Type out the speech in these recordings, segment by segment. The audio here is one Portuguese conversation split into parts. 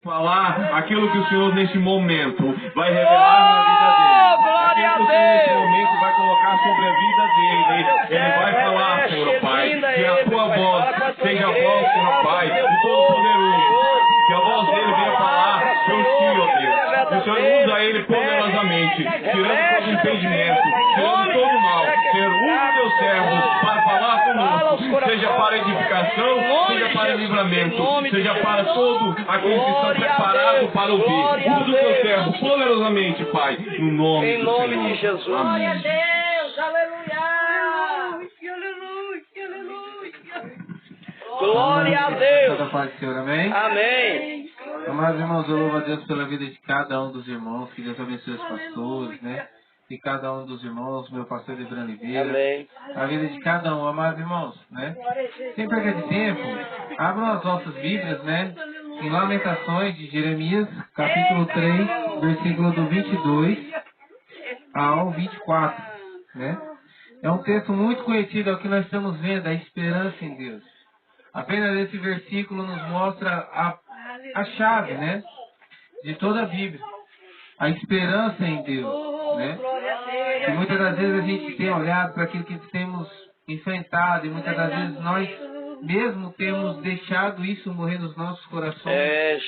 falar aquilo que o Senhor neste momento vai revelar na vida dele. Aquilo que o Senhor neste momento vai colocar sobre a vida dele. Ele vai falar, Senhor Pai, que a tua voz seja a voz, Senhor Pai, do Todo-Poderoso. Que a voz dele venha falar por ti, ó Deus. Que o Senhor usa ele poderosamente, tirando todo impedimento, tirando todo o mal. Senhor, usa teu servo para falar conosco, seja para edificação, seja para livramento, seja para todo aquele que está preparado para ouvir. Usa o teu servo poderosamente, Pai, no nome do Senhor. Em nome de Jesus. Glória a Deus, aleluia. Aleluia, aleluia. Glória a Deus. Toda paz do Senhor, amém? Amém. Amados irmãos, eu louvo a Deus pela vida de cada um dos irmãos, que Deus abençoe os pastores, né? De cada um dos irmãos, meu pastor Debrano Oliveira. Amém. A vida de cada um, amados irmãos, né? Sem perda de tempo, abram as nossas Bíblias, né? Em Lamentações de Jeremias, capítulo 3, versículo do 22 ao 24, né? É um texto muito conhecido, é o que nós estamos vendo, a esperança em Deus. Apenas esse versículo nos mostra a chave, né? De toda a Bíblia. A esperança em Deus, né? E muitas das vezes a gente tem olhado para aquilo que temos enfrentado e muitas das vezes nós mesmo temos deixado isso morrer nos nossos corações.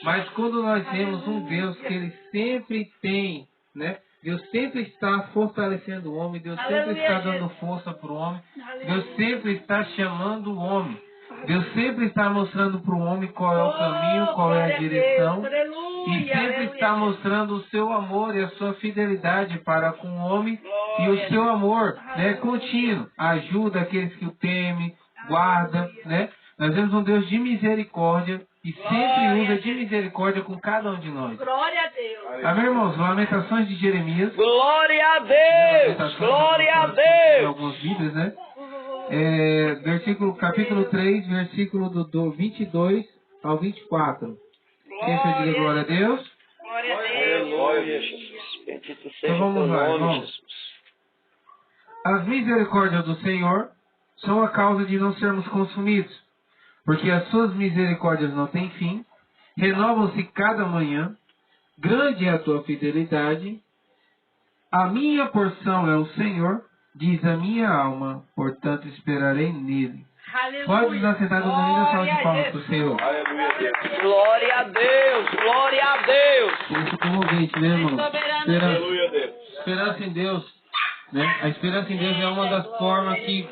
Mas quando nós vemos um Deus que Ele sempre tem, né? Deus sempre está fortalecendo o homem, Deus sempre está dando força para o homem, Deus sempre está chamando o homem, Deus sempre está mostrando para o homem qual é o caminho, qual é a direção, e sempre está mostrando o seu amor e a sua fidelidade para com o homem, e o seu amor, né, contínuo, ajuda aqueles que o temem, guarda, né? Nós temos um Deus de misericórdia e sempre usa de misericórdia com cada um de nós. Glória a Deus. Amém, irmãos? Lamentações de Jeremias. Glória a Deus. Glória a Deus. Alguns vídeos, né? Capítulo 3, versículo do 22 ao 24. Quem você diga glória a Deus? Glória a Deus. Glória, Jesus. Bendito seja Então vamos o lá, nome, irmãos. Jesus. As misericórdias do Senhor são a causa de não sermos consumidos, porque as suas misericórdias não têm fim, renovam-se cada manhã, grande é a tua fidelidade, a minha porção é o Senhor, diz a minha alma, portanto esperarei nele. Aleluia. Pode nos assentar todo mundo e salve de palmas para o Senhor. Glória a Deus. Glória a Deus. Isso comovente, né, irmão? Soberano. Esperança em Deus, né? A esperança em Deus é uma das formas que...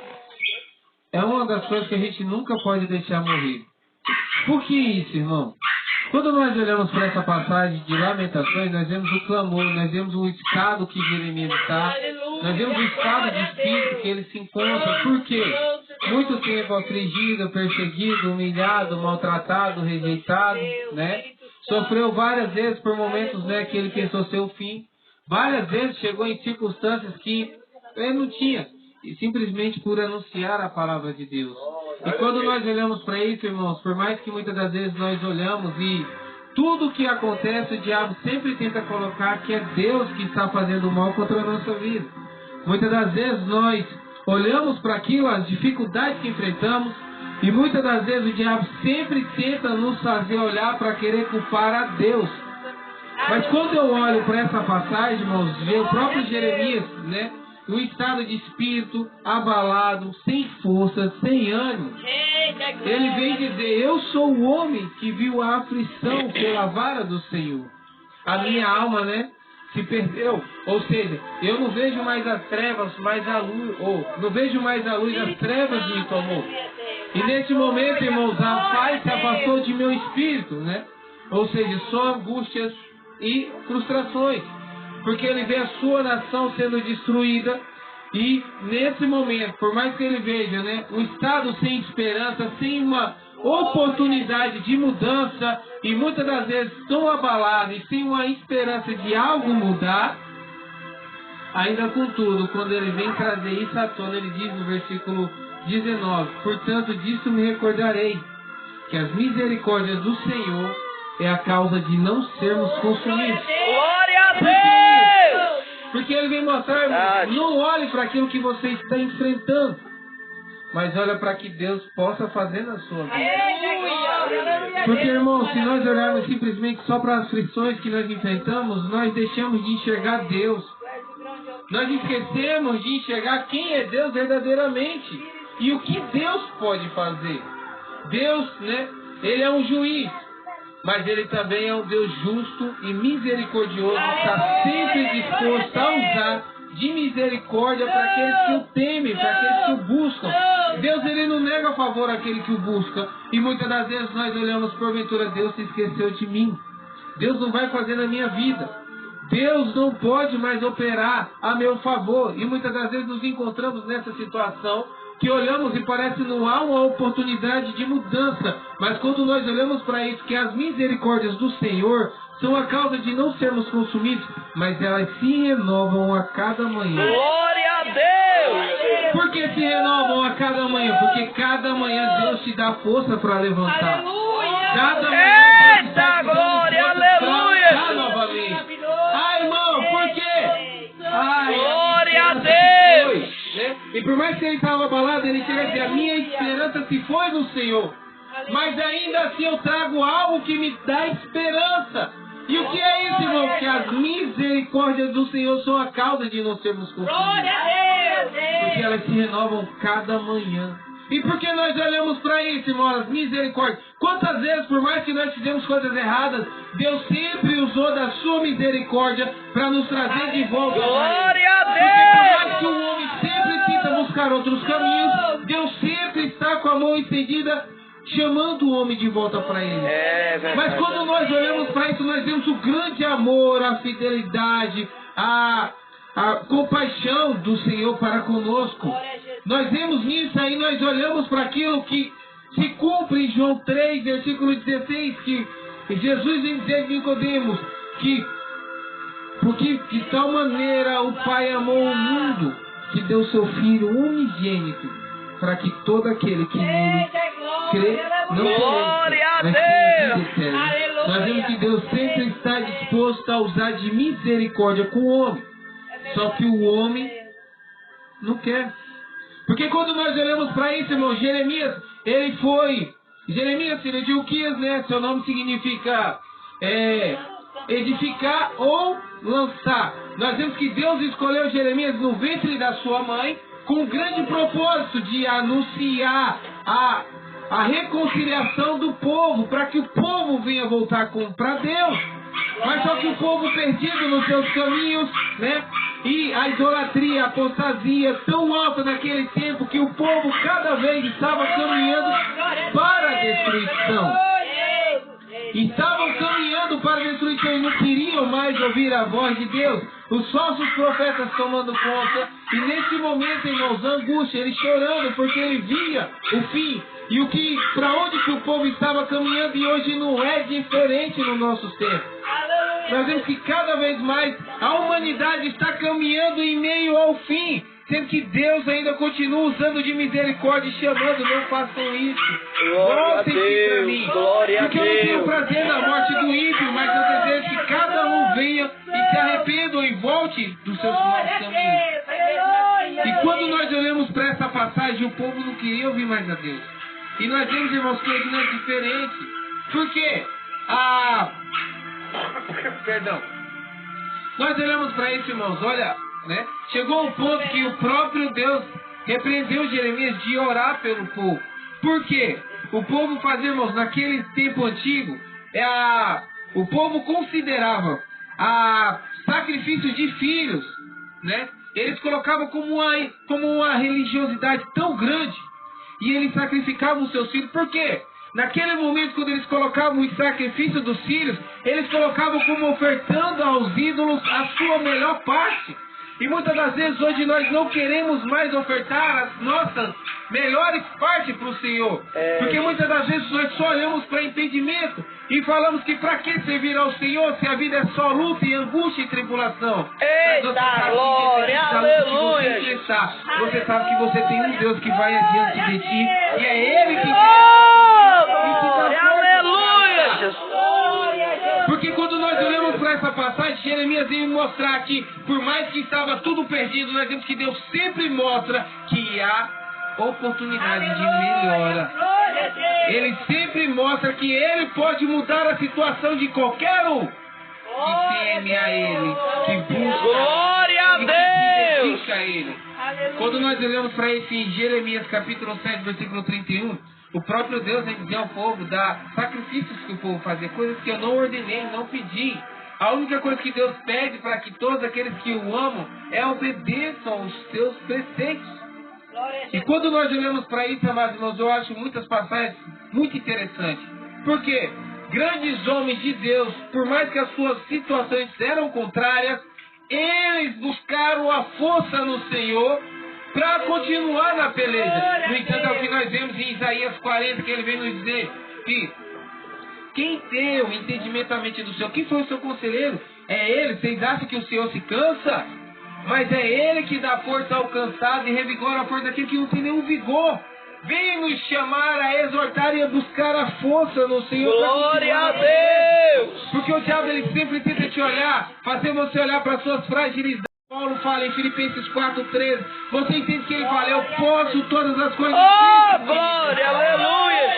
É uma das coisas que a gente nunca pode deixar morrer. Por que isso, irmão? Quando nós olhamos para essa passagem de Lamentações, nós vemos o clamor, nós vemos o estado que Jeremias está, nós vemos o estado de espírito que ele se encontra. Por quê? Muito tempo afligido, perseguido, humilhado, maltratado, rejeitado, né? Sofreu várias vezes por momentos, né, que ele pensou ser o fim. Várias vezes chegou em circunstâncias que ele não tinha. E simplesmente por anunciar a palavra de Deus. E quando nós olhamos para isso, irmãos, por mais que muitas das vezes nós olhamos e tudo o que acontece, o diabo sempre tenta colocar que é Deus que está fazendo mal contra a nossa vida. Muitas das vezes nós olhamos para aquilo, as dificuldades que enfrentamos, e muitas das vezes o diabo sempre tenta nos fazer olhar para querer culpar a Deus. Mas quando eu olho para essa passagem, irmãos, ver o próprio Jeremias, né? Um estado de espírito abalado, sem força, sem ânimo. Ele vem dizer: eu sou o homem que viu a aflição pela vara do Senhor. A minha alma, né, se perdeu. Ou seja, eu não vejo mais as trevas, mas a luz. Ou não vejo mais a luz, as trevas me tomou. E nesse momento, irmãos, a paz se afastou de meu espírito, né? Ou seja, só angústias e frustrações. Porque ele vê a sua nação sendo destruída. E nesse momento, por mais que ele veja, né, um estado sem esperança, sem uma oportunidade de mudança, e muitas das vezes tão abalado e sem uma esperança de algo mudar, ainda contudo, quando ele vem trazer isso à tona, ele diz no versículo 19: portanto disso me recordarei, que as misericórdias do Senhor é a causa de não sermos consumidos. Glória a Deus! Porque ele vem mostrar, não olhe para aquilo que você está enfrentando. mas olha para que Deus possa fazer na sua vida. Porque, irmão, se nós olharmos simplesmente só para as aflições que nós enfrentamos, nós deixamos de enxergar Deus. Nós esquecemos de enxergar quem é Deus verdadeiramente e o que Deus pode fazer. Deus, né? Ele é um juiz, mas Ele também é um Deus justo e misericordioso. Está sempre disposto a usar de misericórdia para aqueles que o temem, para aqueles que o buscam. Deus, Ele não nega favor àquele que o busca. E muitas das vezes nós olhamos, porventura, Deus se esqueceu de mim. Deus não vai fazer na minha vida. Deus não pode mais operar a meu favor. E muitas das vezes nos encontramos nessa situação que olhamos e parece que não há uma oportunidade de mudança. Mas quando nós olhamos para isso, que as misericórdias do Senhor são a causa de não sermos consumidos, mas elas se renovam a cada manhã. Glória a Deus! Por que se renovam a cada manhã? Porque cada manhã Deus te dá força para levantar. Cada manhã Deus te dá glória, aleluia! Novamente. Ai, irmão, por quê? Ai, glória a Deus! Né? E por mais que ele estava abalado, ele chega a dizer, a minha esperança se foi no Senhor. Mas ainda assim eu trago algo que me dá esperança. E o que é isso, irmão? Que as misericórdias do Senhor são a causa de não sermos consumidos. Porque elas se renovam cada manhã. E por que nós olhamos para isso, irmão? As misericórdias. Quantas vezes, por mais que nós fizemos coisas erradas, Deus sempre usou da sua misericórdia para nos trazer de volta. Glória a Porque por mais Deus! que o homem sempre tenta buscar outros caminhos, Deus sempre está com a mão estendida, chamando o homem de volta para Ele. Mas quando nós olhamos para isso, nós vemos o grande amor, a fidelidade, a compaixão do Senhor para conosco. Nós vemos nisso aí, nós olhamos para aquilo que se cumpre em João 3, versículo 16, que Jesus vem dizer a Nicodemos que porque de tal maneira o Pai amou o mundo que deu seu Filho unigênito, para que todo aquele que nele crê não Glória a pereça, mas tenha Deus! vida eterna. Nós vemos que Deus sempre está disposto a usar de misericórdia com o homem. Só que o homem não quer. Porque quando nós olhamos para isso, irmão, Jeremias, ele foi... Jeremias, filho de Ilquias, né? Seu nome significa edificar ou lançar. Nós vemos que Deus escolheu Jeremias no ventre da sua mãe com o grande propósito de anunciar a reconciliação do povo, para que o povo venha voltar para Deus. Mas só que o povo perdido nos seus caminhos, né? E a idolatria, a apostasia tão alta naquele tempo que o povo cada vez estava caminhando para a destruição. Estavam caminhando para a destruição e não queriam mais ouvir a voz de Deus. Os falsos profetas tomando conta. E nesse momento, irmãos, angústia, ele chorando porque ele via o fim. E o que, para onde que o povo estava caminhando, e hoje não é diferente no nosso tempo. Nós vemos que cada vez mais a humanidade está caminhando em meio ao fim, sendo que Deus ainda continua usando de misericórdia e chamando, não façam isso. Voltem para mim. Glória a Porque eu não tenho Deus! prazer na morte do ímpio, mas eu desejo que cada um venha e se arrependam e volte dos seus maus caminhos. E quando nós olhamos para essa passagem, o povo não queria ouvir mais a Deus. E nós vemos, irmãos, que hoje não é diferente. Por quê? Perdão. Nós olhamos para isso, irmãos, olha, né? Chegou um ponto que o próprio Deus repreendeu Jeremias de orar pelo povo. Por quê? O povo fazia, irmãos, naquele tempo antigo, o povo considerava sacrifício de filhos, né? Eles colocavam como uma religiosidade tão grande, e eles sacrificavam os seus filhos. Por quê? Naquele momento, quando eles colocavam o sacrifício dos filhos, eles colocavam como ofertando aos ídolos a sua melhor parte. E muitas das vezes hoje nós não queremos mais ofertar as nossas melhores partes para o Senhor. Porque muitas das vezes nós só olhamos para impedimento e falamos que para que servir ao Senhor se a vida é só luta e angústia e tribulação. Eita, glória, aleluia! Você sabe que você tem um Deus que vai adiante de ti e é Ele que Glória, aleluia! Jesus! Porque quando nós olhamos para essa passagem, Jeremias veio mostrar que, por mais que estava tudo perdido, nós vemos que Deus sempre mostra que há oportunidade de melhora. Ele sempre mostra que Ele pode mudar a situação de qualquer um que teme a Ele, que busca Glória a e que Deus. se dedica a Ele. Quando nós olhamos para isso em Jeremias capítulo 7, versículo 31, o próprio Deus vai dizer ao povo dar sacrifícios que o povo fazia, coisas que eu não ordenei, não pedi. A única coisa que Deus pede para que todos aqueles que o amam é obedeçam aos seus preceitos. E quando nós olhamos para isso, amados irmãos, eu acho muitas passagens muito interessantes. Porque grandes homens de Deus, por mais que as suas situações eram contrárias, eles buscaram a força no Senhor para continuar na peleja. No entanto, é o que nós vemos em Isaías 40, que ele vem nos dizer que quem tem o entendimento da mente do Senhor, quem foi o seu conselheiro? É Ele. Vocês acham que o Senhor se cansa? Mas é Ele que dá força ao cansado e revigora a força daquele que não tem nenhum vigor. Vem nos chamar a exortar e a buscar a força no Senhor. Glória a Deus. Porque o diabo ele sempre tenta te olhar, fazer você olhar para as suas fragilidades. Paulo fala em Filipenses 4:13. Você entende que ele fala, eu posso todas as coisas. Oh, glória, aleluia.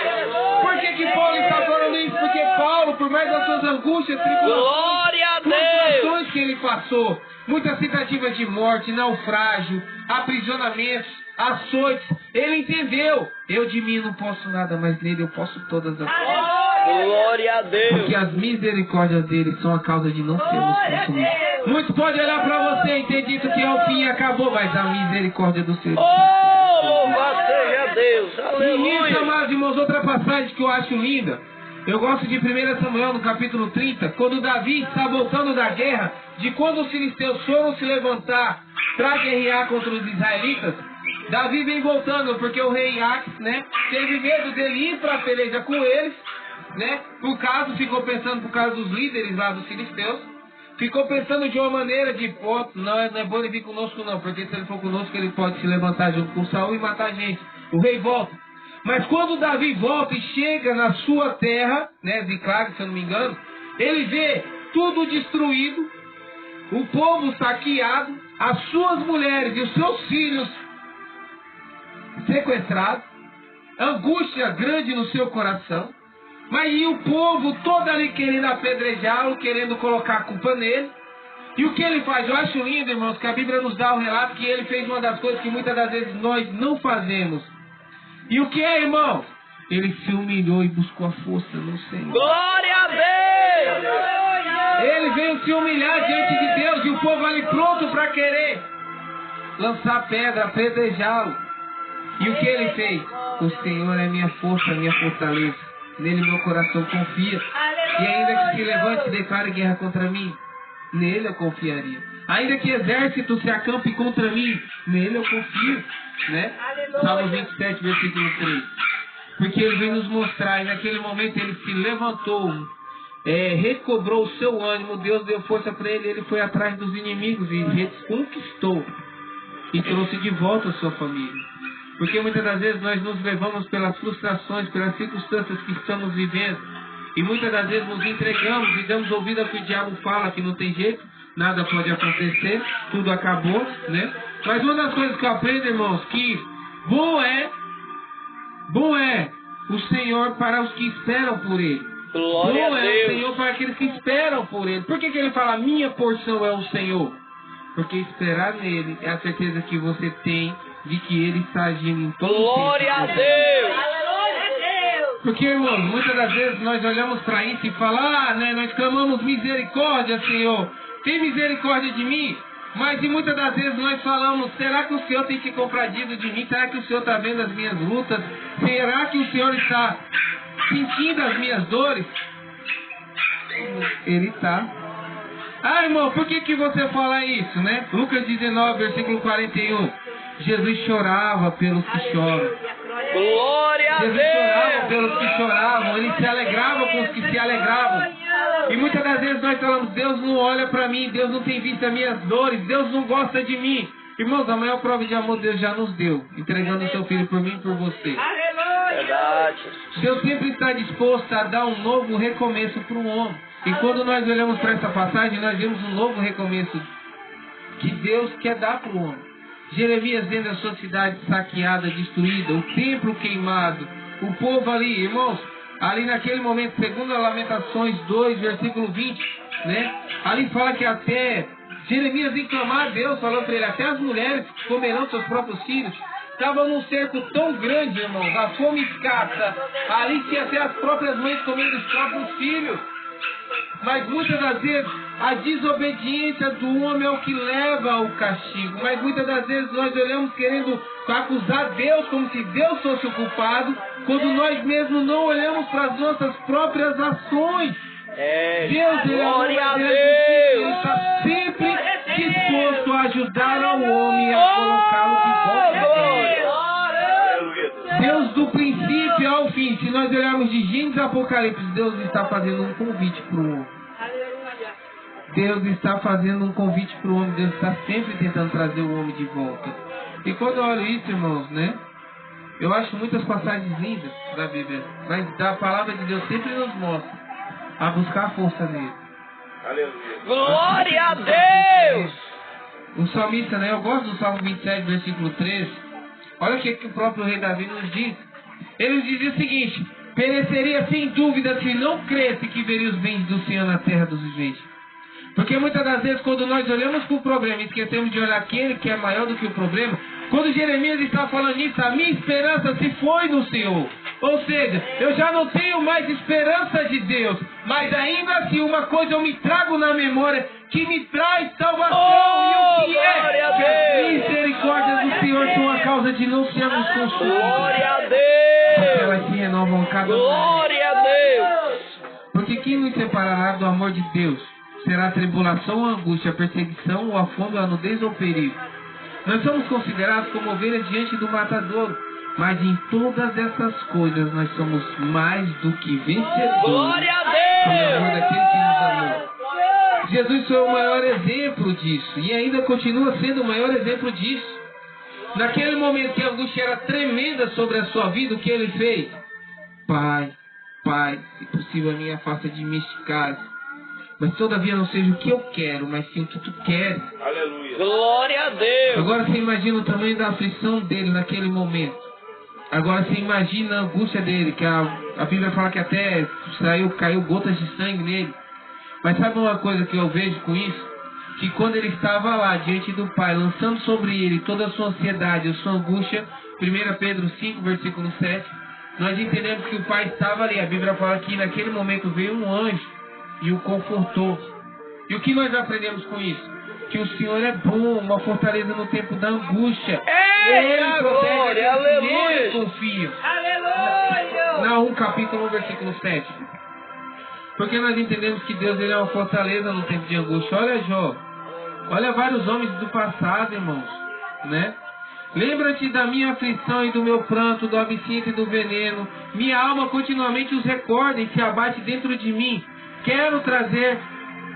Por que Paulo está falando isso? Porque Paulo, por mais das suas angústias, Glória a Deus. tribulações que ele passou, muitas tentativas de morte, naufrágio, aprisionamentos, açoites, ele entendeu. Eu de mim não posso nada, mas nele eu posso todas as coisas. Glória a Deus. Porque as misericórdias dele são a causa de não sermos consumidos. Muitos podem olhar para você e ter dito que é o fim e acabou, mas a misericórdia do Senhor. Oh, louvado seja Deus. E nisso, Aleluia. amados irmãos, outra passagem que eu acho linda. Eu gosto de 1 Samuel, no capítulo 30, quando Davi está voltando da guerra, de quando os filisteus foram se levantar para guerrear contra os israelitas. Davi vem voltando, porque o rei Aques, né, teve medo dele ir para a peleja com eles, né, ficou pensando por causa dos líderes lá dos filisteus, ficou pensando de uma maneira de, pô, não é bom ele vir conosco não, porque se ele for conosco ele pode se levantar junto com Saul e matar a gente. O rei volta. Mas quando Davi volta e chega na sua terra, né, Ziclag, se eu não me engano, ele vê tudo destruído, o povo saqueado, as suas mulheres e os seus filhos sequestrados, angústia grande no seu coração, mas e o povo todo ali querendo apedrejá-lo, querendo colocar a culpa nele. E o que ele faz? Eu acho lindo, irmãos, que a Bíblia nos dá um relato que ele fez uma das coisas que muitas das vezes nós não fazemos. E o que é, irmão? Ele se humilhou e buscou a força no Senhor. Glória a Deus. Ele veio se humilhar diante de Deus e o povo ali pronto para querer lançar pedra, apedrejá-lo. E o que ele fez? O Senhor é minha força, minha fortaleza. Nele meu coração confia. E ainda que se levante e declare guerra contra mim, nele eu confiaria. Ainda que exército se acampe contra mim, nele eu confio. Né? Salmo 27, versículo 3. Porque ele vem nos mostrar, e naquele momento ele se levantou, recobrou o seu ânimo, Deus deu força para ele, ele foi atrás dos inimigos e reconquistou. E trouxe de volta a sua família. Porque muitas das vezes nós nos levamos pelas frustrações, pelas circunstâncias que estamos vivendo. E muitas das vezes nos entregamos e damos ouvido ao que o diabo fala, que não tem jeito, nada pode acontecer, tudo acabou, né? Mas uma das coisas que eu aprendo, irmãos, que bom é o Senhor para os que esperam por Ele. Glória Bom a é Deus. o Senhor para aqueles que esperam por Ele. Por que ele fala, minha porção é o Senhor? Porque esperar nele é a certeza que você tem de que Ele está agindo em todo o tempo. Glória a Deus. Porque, irmãos, muitas das vezes nós olhamos para isso e falamos, né, nós clamamos misericórdia, Senhor. Tem misericórdia de mim? Mas e muitas das vezes nós falamos, será que o Senhor tem se compradido de mim? Será que o Senhor está vendo as minhas lutas? Será que o Senhor está sentindo as minhas dores? Ele está. Ah, irmão, por que você fala isso, né? Lucas 19, versículo 41. Jesus chorava pelos que choram. Glória a Jesus chorava Deus. pelos que choravam. Ele se alegrava com os que se alegravam. E muitas das vezes nós falamos, Deus não olha para mim, Deus não tem visto as minhas dores, Deus não gosta de mim. Irmãos, a maior prova de amor Deus já nos deu, entregando o seu filho por mim e por você. Verdade. Deus sempre está disposto a dar um novo recomeço para o homem. E quando nós olhamos para essa passagem, nós vemos um novo recomeço que Deus quer dar para o homem. Jeremias vendo a sua cidade saqueada, destruída, o templo queimado, o povo ali, irmãos, ali naquele momento, segundo Lamentações 2, versículo 20, né? Ali fala que até Jeremias vem clamar a Deus, falando para ele, até as mulheres comerão seus próprios filhos. Estava num cerco tão grande, irmãos, a fome escassa. Ali tinha até as próprias mães comendo os próprios filhos. Mas muitas das vezes a desobediência do homem é o que leva ao castigo. Mas muitas das vezes nós olhamos querendo acusar Deus como se Deus fosse o culpado, quando nós mesmos não olhamos para as nossas próprias ações. Deus, glória a Deus. Ele está sempre disposto a ajudar ao homem a colocá-lo de volta. Deus do princípio ao fim. Se nós olharmos de Gênesis a Apocalipse, Deus está fazendo um convite para o homem. Deus está fazendo um convite para o homem. Deus está sempre tentando trazer o homem de volta. E quando eu olho isso, irmãos, né? Eu acho muitas passagens lindas da Bíblia. Mas a palavra de Deus sempre nos mostra a buscar a força nele. Glória a Deus! O salmista, né? Eu gosto do Salmo 27, versículo 13. Olha o que o próprio rei Davi nos diz. Ele diz o seguinte: pereceria sem dúvida se não cresce que veria os bens do Senhor na terra dos viventes. Porque muitas das vezes, quando nós olhamos para o problema e esquecemos de olhar aquele que é maior do que o problema, quando Jeremias está falando isso, a minha esperança se foi no Senhor. Ou seja, eu já não tenho mais esperança de Deus, mas ainda assim uma coisa eu me trago na memória que me traz salvação. E o que é? Que as misericórdias do Senhor são a causa de não sermos consumidos. Glória a Deus! Porque elas se renovam cada dia. Glória a Deus! Porque quem nos separará do amor de Deus? Será a tribulação, a angústia, a perseguição, ou a fome, a nudez ou o perigo? Nós somos considerados como ovelhas diante do matadouro, mas em todas essas coisas nós somos mais do que vencedores. Glória a Pelo amor Deus! daquele que nos amou. Jesus foi o maior exemplo disso, e ainda continua sendo o maior exemplo disso. Naquele momento que a angústia era tremenda sobre a sua vida, o que ele fez? Pai, se possível a mim afasta de mim este cálice. Mas todavia não seja o que eu quero, mas sim o que tu queres. Aleluia. Glória a Deus! Agora você imagina o tamanho da aflição dele naquele momento. Agora você imagina a angústia dele, que a Bíblia fala que até caiu gotas de sangue nele. Mas sabe uma coisa que eu vejo com isso? Que quando ele estava lá diante do Pai, lançando sobre ele toda a sua ansiedade, a sua angústia, 1 Pedro 5, versículo 7, nós entendemos que o Pai estava ali. A Bíblia fala que naquele momento veio um anjo e o confortou. E o que nós aprendemos com isso? Que o Senhor é bom, uma fortaleza no tempo da angústia. Eita glória, aleluia! Nele confio. Aleluia! Naum capítulo 1, versículo 7. Porque nós entendemos que Deus ele é uma fortaleza no tempo de angústia. Olha Jó, olha vários homens do passado, irmãos, né? Lembra-te da minha aflição e do meu pranto, do absinto e do veneno. Minha alma continuamente os recorda e se abate dentro de mim. Quero trazer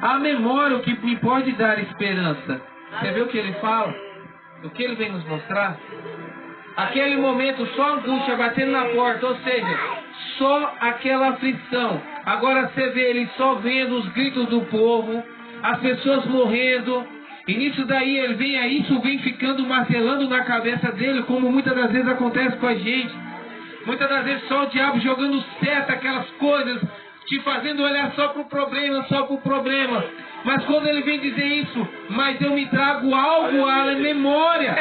à memória o que me pode dar esperança. Você vê o que ele fala? O que ele vem nos mostrar? Aquele momento, só angústia batendo na porta, ou seja, só aquela aflição. Agora você vê ele só vendo os gritos do povo, as pessoas morrendo. E nisso daí ele vem, isso vem ficando martelando na cabeça dele, como muitas das vezes acontece com a gente. Muitas das vezes só o diabo jogando seta, aquelas coisas, te fazendo olhar só para o problema. Mas quando ele vem dizer isso, mas eu me trago algo à memória.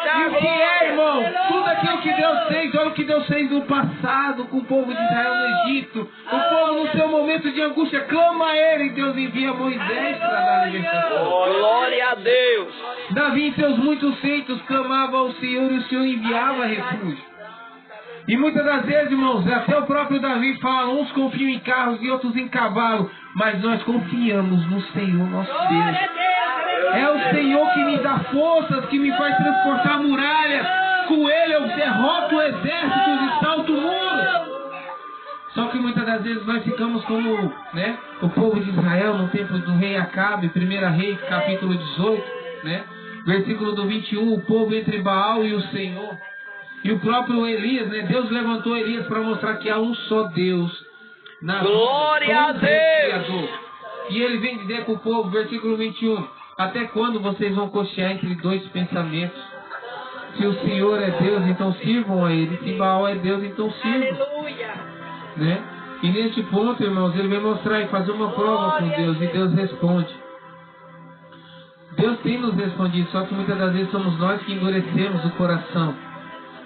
E o que é, irmão? Tudo aquilo que Deus fez, olha o que Deus fez no passado com o povo de Israel no Egito. O povo no seu momento de angústia clama a ele e Deus envia Moisés para dar a libertação. Glória a Deus! Davi em seus muitos feitos clamava ao Senhor e o Senhor enviava refúgio. E muitas das vezes, irmãos, até o próprio Davi fala, uns confiam em carros e outros em cavalo, mas nós confiamos no Senhor nosso Deus. É o Senhor que me dá forças, que me faz transportar muralhas. Com ele eu derroto exércitos e salto muros. Só que muitas das vezes nós ficamos como, né, o povo de Israel no tempo do rei Acabe, 1 Reis, capítulo 18, né, versículo do 21, o povo entre Baal e o Senhor. E o próprio Elias, né, Deus levantou Elias para mostrar que há um só Deus. Glória a Deus! E ele vem dizer para o povo, versículo 21, até quando vocês vão cochear entre dois pensamentos? Se o Senhor é Deus, então sirvam a Ele. Se Baal é Deus, então sirvam. Aleluia. Né? E neste ponto, irmãos, ele vem mostrar e fazer uma prova com Deus. E Deus responde. Deus tem nos respondido, só que muitas das vezes somos nós que endurecemos o coração.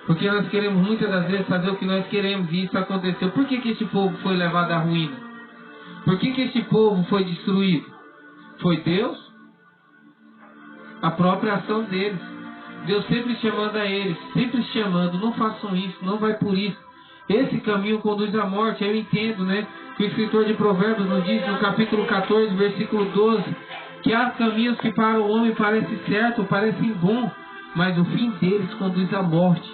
Porque nós queremos muitas das vezes fazer o que nós queremos e isso aconteceu. Por que este povo foi levado à ruína? Por que este povo foi destruído? Foi Deus? A própria ação deles. Deus sempre chamando a eles, sempre chamando, não façam isso, não vai por isso. Esse caminho conduz à morte. Eu entendo, né? Que o escritor de Provérbios nos diz no capítulo 14, versículo 12, que há caminhos que para o homem parecem certo, parecem bom, mas o fim deles conduz à morte.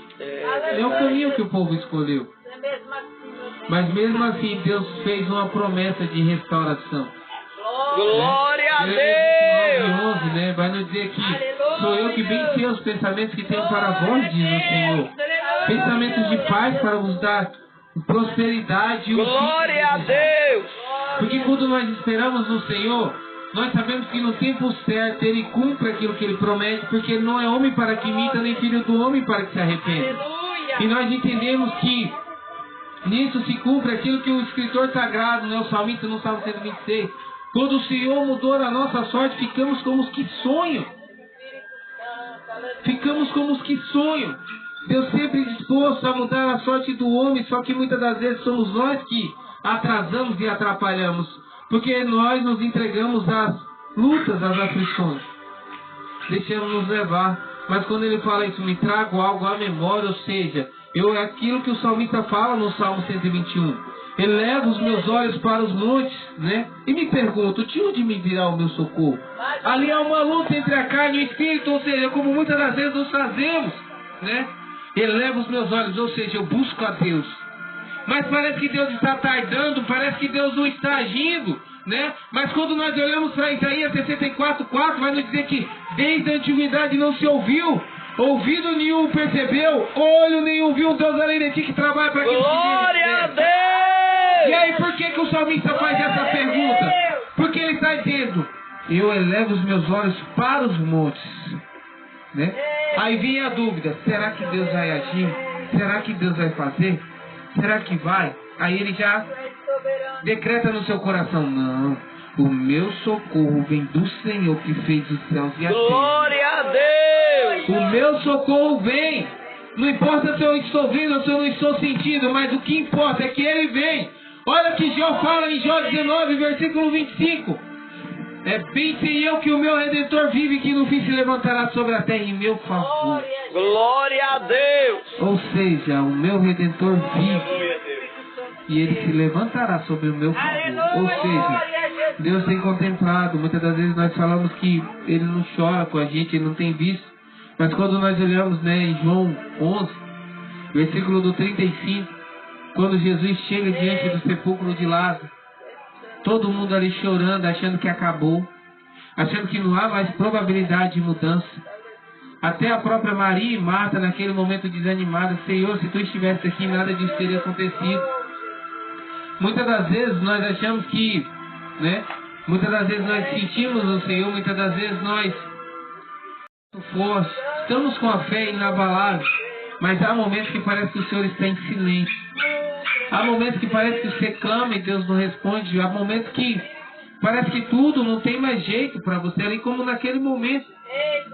É o caminho que o povo escolheu. Mas mesmo assim, Deus fez uma promessa de restauração. Glória a Deus! 11, né? Vai nos dizer que sou eu que venci os pensamentos que tenho para vós, diz o Senhor. Pensamentos de paz para vos dar prosperidade. Glória a Deus! Porque quando nós esperamos no Senhor, nós sabemos que no tempo certo Ele cumpre aquilo que Ele promete, porque Ele não é homem para que imita, nem filho do homem para que se arrependa. E nós entendemos que nisso se cumpre aquilo que o escritor sagrado, né, o salmista no Salmo 126, quando o Senhor mudou a nossa sorte, ficamos como os que sonham. Ficamos como os que sonham. Deus sempre disposto a mudar a sorte do homem, só que muitas das vezes somos nós que atrasamos e atrapalhamos. Porque nós nos entregamos às lutas, às aflições. Deixamos nos levar. Mas quando ele fala isso, me trago algo à memória, ou seja, é aquilo que o salmista fala no Salmo 121. Elevo os meus olhos para os montes, né? E me pergunto, de onde me virá o meu socorro? Ali há uma luta entre a carne e o espírito, ou seja, como muitas das vezes nós fazemos, né? Elevo os meus olhos, ou seja, eu busco a Deus. Mas parece que Deus está tardando, parece que Deus não está agindo, né? Mas quando nós olhamos para Isaías 64:4, vai nos dizer que desde a antiguidade não se ouviu, ouvido nenhum percebeu, olho nenhum viu um Deus além de ti que trabalha para que Glória a Deus! E aí, por que o salmista faz essa pergunta? Porque ele está dizendo, eu elevo os meus olhos para os montes, né? Aí vem a dúvida, será que Deus vai agir? Será que Deus vai fazer? Será que vai? Aí ele já decreta no seu coração, não, o meu socorro vem do Senhor que fez os céus e a terra. Glória a Deus! O meu socorro vem. Não importa se eu estou vendo ou se eu não estou sentindo, mas o que importa é que ele vem. Olha o que Jó fala em Jó 19, versículo 25. Bem sei eu que o meu Redentor vive, que no fim se levantará sobre a terra em meu favor. Glória a Deus! Ou seja, o meu Redentor vive e ele se levantará sobre o meu favor. Ou seja, Deus tem contemplado. Muitas das vezes nós falamos que ele não chora com a gente, ele não tem visto. Mas quando nós olhamos, né, em João 11, versículo do 35, quando Jesus chega diante do sepulcro de Lázaro, todo mundo ali chorando, achando que acabou, achando que não há mais probabilidade de mudança. Até a própria Maria e Marta, naquele momento desanimada, Senhor, se tu estivesse aqui, nada disso teria acontecido. Muitas das vezes nós achamos que, né, muitas das vezes nós sentimos o Senhor, muitas das vezes nós estamos com a fé inabalável, mas há momentos que parece que o Senhor está em silêncio. Há momentos que parece que você clama e Deus não responde. Há momentos que parece que tudo não tem mais jeito para você. Ali como naquele momento,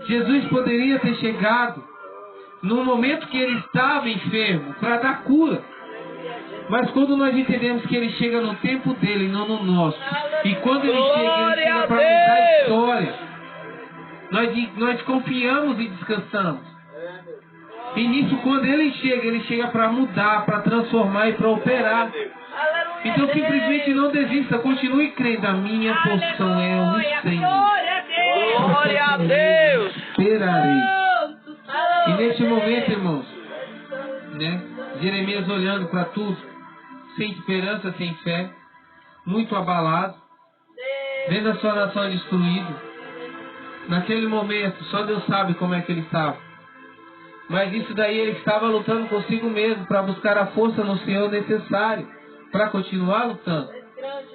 Jesus poderia ter chegado no momento que ele estava enfermo para dar cura. Mas quando nós entendemos que ele chega no tempo dele, não no nosso, e quando ele chega para mudar a história, nós confiamos e descansamos. E nisso, quando ele chega para mudar, para transformar e para operar. Então simplesmente não desista, continue crendo. A minha porção é o Senhor. Glória a Deus! Esperarei. E neste momento, irmãos, né, Jeremias olhando para tudo, sem esperança, sem fé, muito abalado, vendo a sua nação destruída. Naquele momento, só Deus sabe como é que ele estava. Mas isso daí ele estava lutando consigo mesmo para buscar a força no Senhor necessária para continuar lutando.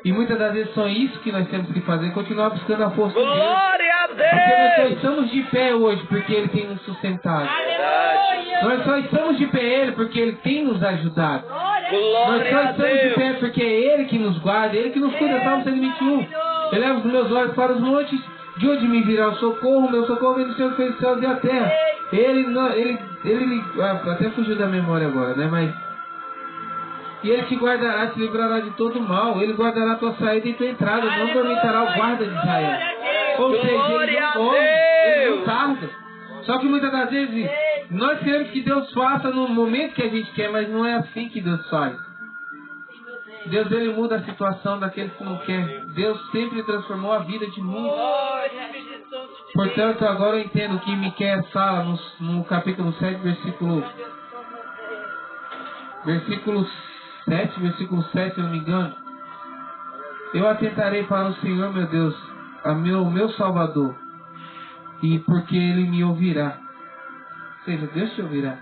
E muitas das vezes só isso que nós temos que fazer, continuar buscando a força de Deus. Glória a Porque nós só Deus. estamos de pé hoje porque Ele tem nos sustentado. Verdade. Nós só estamos de pé Ele porque Ele tem nos ajudado. Nós Glória só a estamos de Deus. pé porque é Ele que nos guarda, Ele que nos cuida. Salmo 121. Eleva os meus olhos para os montes, de onde me virá o socorro? Meu socorro vem do Senhor que fez os céus e a terra. Até fugiu da memória agora, né? Mas e Ele te guardará, te livrará de todo mal. Ele guardará tua saída e tua entrada. Não dormitará o guarda de Israel. Ou seja, Ele Glória a não morre, Ele não Deus. tarda. Só que muitas das vezes nós queremos que Deus faça no momento que a gente quer, mas não é assim que Deus faz. Deus, Ele muda a situação daqueles que não quer. Deus sempre transformou a vida de muitos. Portanto, agora eu entendo que Miqueias fala no capítulo 7, versículo 7, se eu não me engano. Eu atentarei para o Senhor, meu Deus, meu Salvador, e porque Ele me ouvirá. Ou seja, Deus te ouvirá.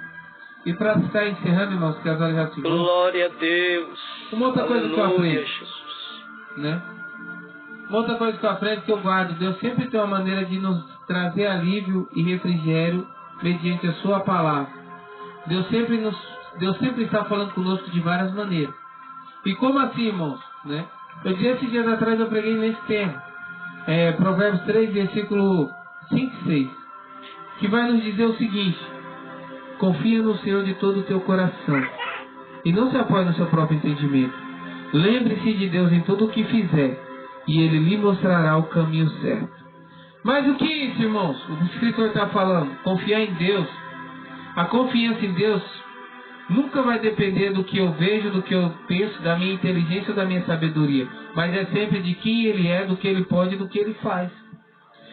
E para estar encerrando, irmãos, que as horas já se vão. Glória a Deus. Uma outra coisa que eu Aleluia, aprendi, Jesus. né? Uma outra coisa que eu aprendo, que eu guardo: Deus sempre tem uma maneira de nos trazer alívio e refrigério mediante a sua palavra. Deus sempre está falando conosco de várias maneiras. E como assim, irmãos? Né? Eu disse esses dias atrás, eu preguei nesse tema. Provérbios 3, versículo 5 e 6. Que vai nos dizer o seguinte: confia no Senhor de todo o teu coração e não se apoie no seu próprio entendimento. Lembre-se de Deus em tudo o que fizer, e Ele lhe mostrará o caminho certo. Mas o que é isso, irmãos? O escritor está falando: confiar em Deus. A confiança em Deus nunca vai depender do que eu vejo, do que eu penso, da minha inteligência ou da minha sabedoria, mas é sempre de quem Ele é, do que Ele pode e do que Ele faz.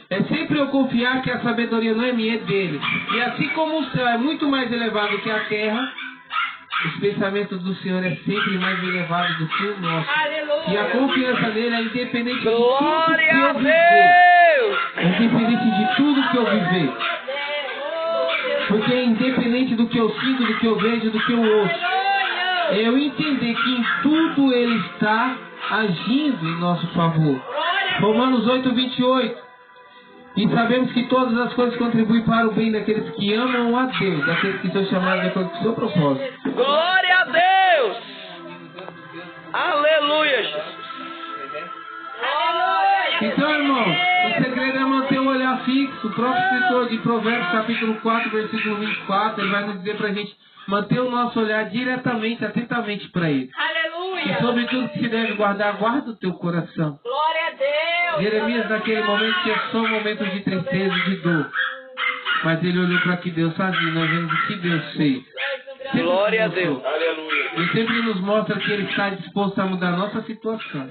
É sempre eu confiar que a sabedoria não é minha, é dele. E assim como o céu é muito mais elevado que a terra, os pensamentos do Senhor é sempre mais elevado do que o nosso. E a confiança nele é independente de tudo Glória que a eu viver. Deus. É independente de tudo que eu viver. Porque é independente do que eu sinto, do que eu vejo, do que eu ouço. É eu entender que em tudo Ele está agindo em nosso favor. Romanos 8, 28. E sabemos que todas as coisas contribuem para o bem daqueles que amam a Deus, daqueles que são chamados de acordo com o seu propósito. Glória a Deus. Aleluia, Jesus. Então, irmãos, o segredo é manter o olhar fixo. O próprio escritor de Provérbios, capítulo 4, versículo 24, ele vai nos dizer para a gente manter o nosso olhar diretamente, atentamente para Ele. E sobre tudo que se deve guardar, guarda o teu coração. Glória a Deus. Jeremias, naquele momento, tinha só um momento de tristeza e de dor. Mas ele olhou para o que Deus fazia. Nós vemos o que Deus fez. Sempre Glória a nos mostrou. Deus. Aleluia. Ele sempre nos mostra que Ele está disposto a mudar a nossa situação.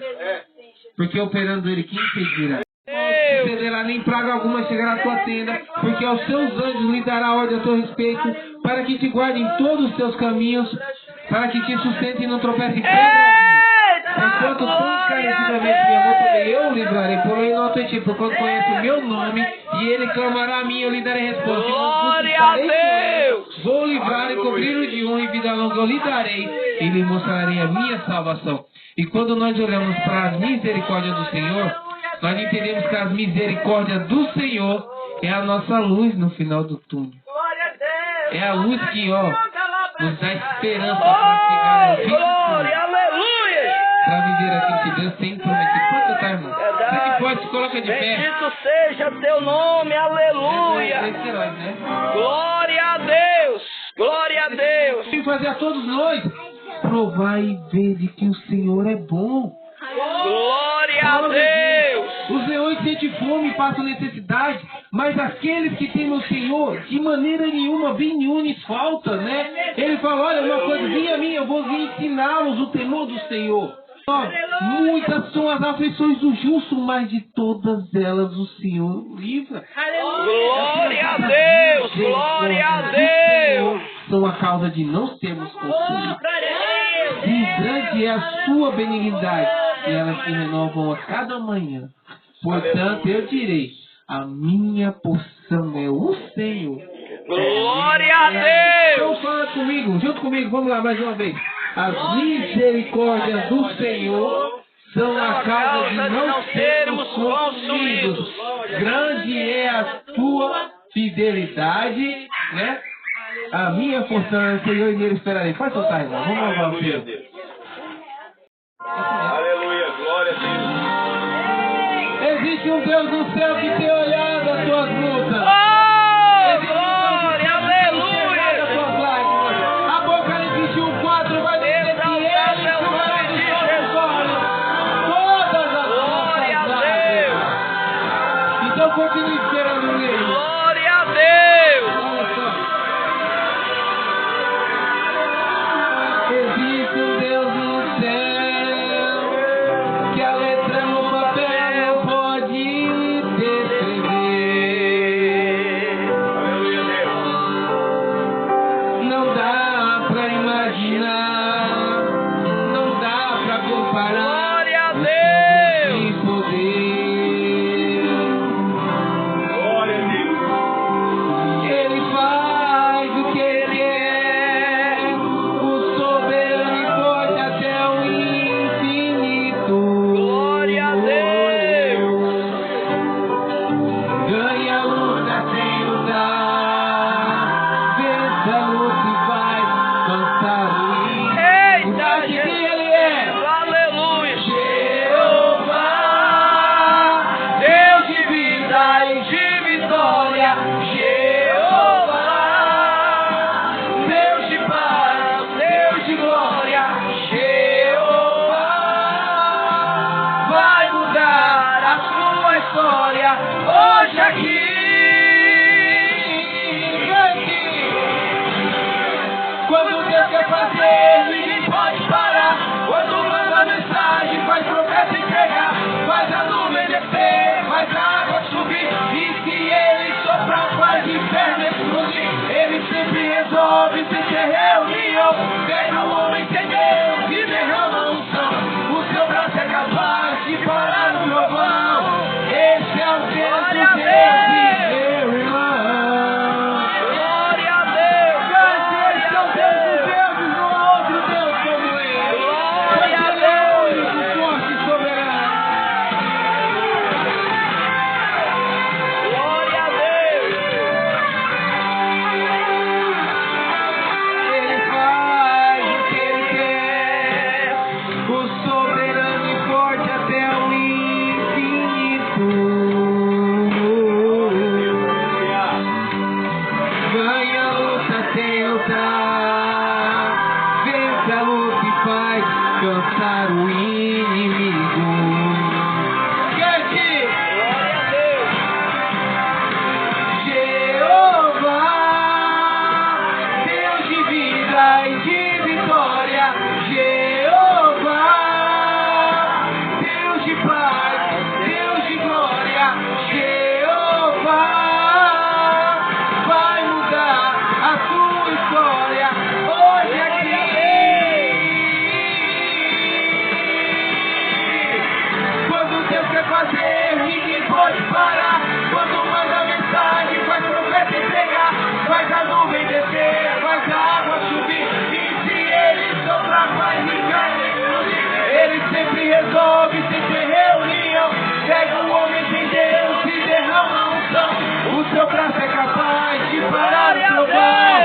Porque operando Ele, quem impedirá? Não impedirá nem praga alguma chegará à tua tenda, porque aos seus anjos lhe dará ordem a teu respeito, para que te guardem em todos os teus caminhos, para que te sustentem e não tropece em pedra. Enquanto tu encarecidamente me amou, também eu o livrarei, porém não a ti, porquanto conhece o meu nome, e ele clamará a mim, eu lhe darei resposta. Glória a Deus. Vou livrar e cobrir-o de honra e vida longa, eu lhe darei, e lhe mostrarei a minha salvação. E quando nós olhamos para as misericórdias do Senhor, nós entendemos que as misericórdias do Senhor é a nossa luz no final do túnel. É a luz que, nos dá esperança para chegar ao fim do túnel. Glória, aleluia. Para viver aquilo que Deus tem prometido. Pode cantar, irmão. Você que pode, se coloca de pé. Bendito seja teu nome, aleluia. Glória a Deus. Glória a Deus. E fazer a todos nós provar e ver de que o Senhor é bom. Glória a Deus. Os leões sentem fome e passam necessidade, mas aqueles que temem o Senhor, de maneira nenhuma, bem nenhuma falta, né? Ele fala: olha, uma coisa, vem a mim, eu vou vir ensiná-los o temor do Senhor. Muitas são as aflições do justo, mas de todas elas o Senhor livra. Glória a Deus. Glória a Deus. São a causa de não sermos consumidos. E grande é a sua benignidade, e elas se renovam a cada manhã. Portanto, eu direi: a minha porção é o Senhor. Glória a Deus. Então fala comigo, junto comigo, vamos lá mais uma vez. As misericórdias do Senhor são a causa de não sermos consumidos. Grande é a tua fidelidade, né? A minha força, Senhor, e nele esperarei. Pode soltar, irmão. Vamos louvar o Senhor. Aleluia, glória a Deus. Existe um Deus no céu que tem olhado as tuas lutas. Glória, aleluia. Apocalipse 1:4 vai dizer que ele enxugará dos nossos olhos todas as Glória a nossas Deus. lágrimas. Então continue esperando nele. Glória a Deus. Olha só. Existe um Deus no céu que a letra no papel não pode descrever. Aleluia, Deus. Não dá pra imaginar, não dá pra comparar. Glória a o Deus. seu poder. Glória a Deus. Ele faz o que ele quer, o soberano e forte até o infinito. Glória a Deus. Ganha a luta sem lutar, vence a luta e vai cansar o inimigo. Eita, Quem ele é? aleluia. Jeová, Deus de vida e de vitória. Jeová, Deus de paz, Deus de glória. Jeová, vai mudar a sua história hoje aqui. Quando Deus quer fazer, ninguém pode parar. Quando manda mensagem, faz profeta entregar. Faz a nuvem descer, faz a água subir. E se ele soprar, faz o inferno explodir. Ele sempre resolve se ter reunião. Pega o homem sem Deus e derrama a unção. O seu braço é capaz de parar o trovão. Esse é o Deus Glória a de Deus, meu irmão. Glória a Deus. Esse é o Deus dos deuses, não há outro Deus como ele. Glória a Ele é o Deus. único, forte e soberano. Glória a Deus. Ele faz o que ele quer, o soberano e forte até o infinito. Ganha a luta sem lutar, vence a luta e faz cansar o inimigo. Gente, Glória a Deus. Jeová, Deus de vida e de vitória. Jeová, Deus de paz, Deus de glória. Jeová, vai mudar a tua história hoje aqui. Quando Deus quer fazer, ninguém pode parar. Quando manda mensagem, faz profeta entregar. Faz a nuvem descer, faz a água subir. E se ele soprar, faz inferno explodir. Ele sempre resolve sem ter reunião. Pega o homem sem Deus e derrama a unção. O seu braço é capaz de parar o trovão.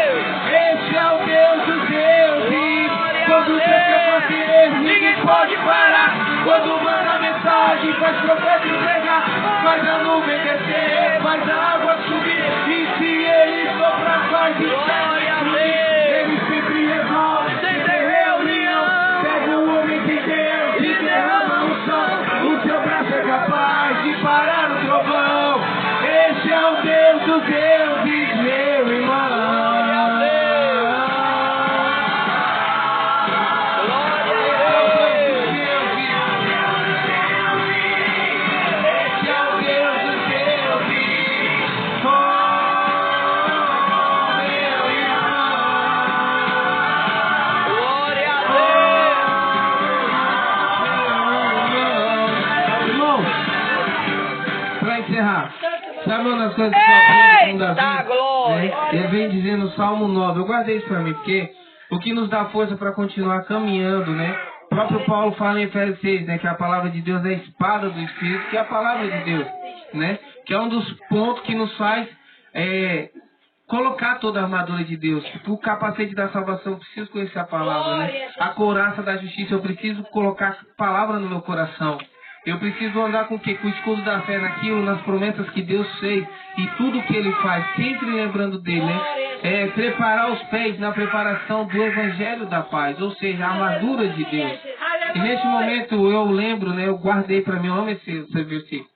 Esse é o Deus dos deuses. Quando Deus quer fazer, ninguém pode parar. Quando manda mensagem, faz profeta entregar. Faz a nuvem descer, faz a água subir. E se ele soprar, faz inferno explodir. Ele sempre resolve sem ter reunião. Pega o homem sem Deus e derrama a unção. O seu braço é capaz de parar o trovão. Esse é o Deus dos deuses, meu irmão. Esse é o Deus dos deuses. Oh, meu irmão. Glória a Deus. Irmão, pra encerrar, sabe uma das coisas que eu aprendi com Eita, Davi? glória. Ele vem dizendo no Salmo 9, eu guardei isso pra mim, porque o que nos dá força pra continuar caminhando, né? próprio Paulo fala em Efésios 6, né, que a palavra de Deus é a espada do Espírito, que é a palavra de Deus, né, que é um dos pontos que nos faz colocar toda a armadura de Deus. O capacete da salvação, eu preciso conhecer a palavra, né? A couraça da justiça, eu preciso colocar a palavra no meu coração. Eu preciso andar com o quê? Com o escudo da fé naquilo, nas promessas que Deus fez e tudo que Ele faz, sempre lembrando dele, né? Preparar os pés na preparação do Evangelho da paz, ou seja, a armadura de Deus. E neste momento eu lembro, né? Eu guardei para mim, eu amo esse versículo.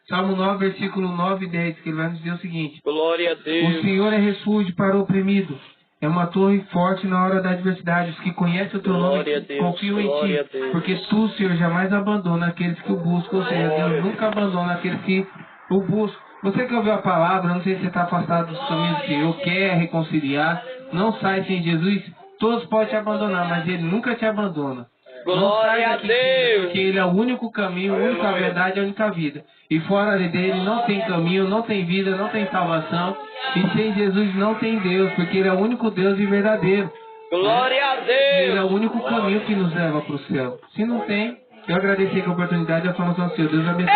Salmo 9, versículo 9 e 10, que ele vai nos dizer o seguinte: Glória a Deus. O Senhor é refúgio para o oprimido, é uma torre forte na hora da adversidade. Os que conhecem o teu nome confiam em ti, porque tu, Senhor, jamais abandona aqueles que o buscam. Ou seja, Deus nunca abandona aqueles que o buscam. Você que ouviu a palavra, não sei se você está afastado dos caminhos do Senhor, quer reconciliar, não sai sem Jesus. Todos podem te abandonar, mas Ele nunca te abandona. Glória a Deus. Porque Ele é o único caminho, a única verdade, a única vida. E fora dele não tem caminho, não tem vida, não tem salvação. E sem Jesus não tem Deus, porque Ele é o único Deus e verdadeiro. Glória a Deus. Ele é o único caminho que nos leva para o céu. Se não tem, eu agradeço a oportunidade e a formação do Senhor. Deus abençoe.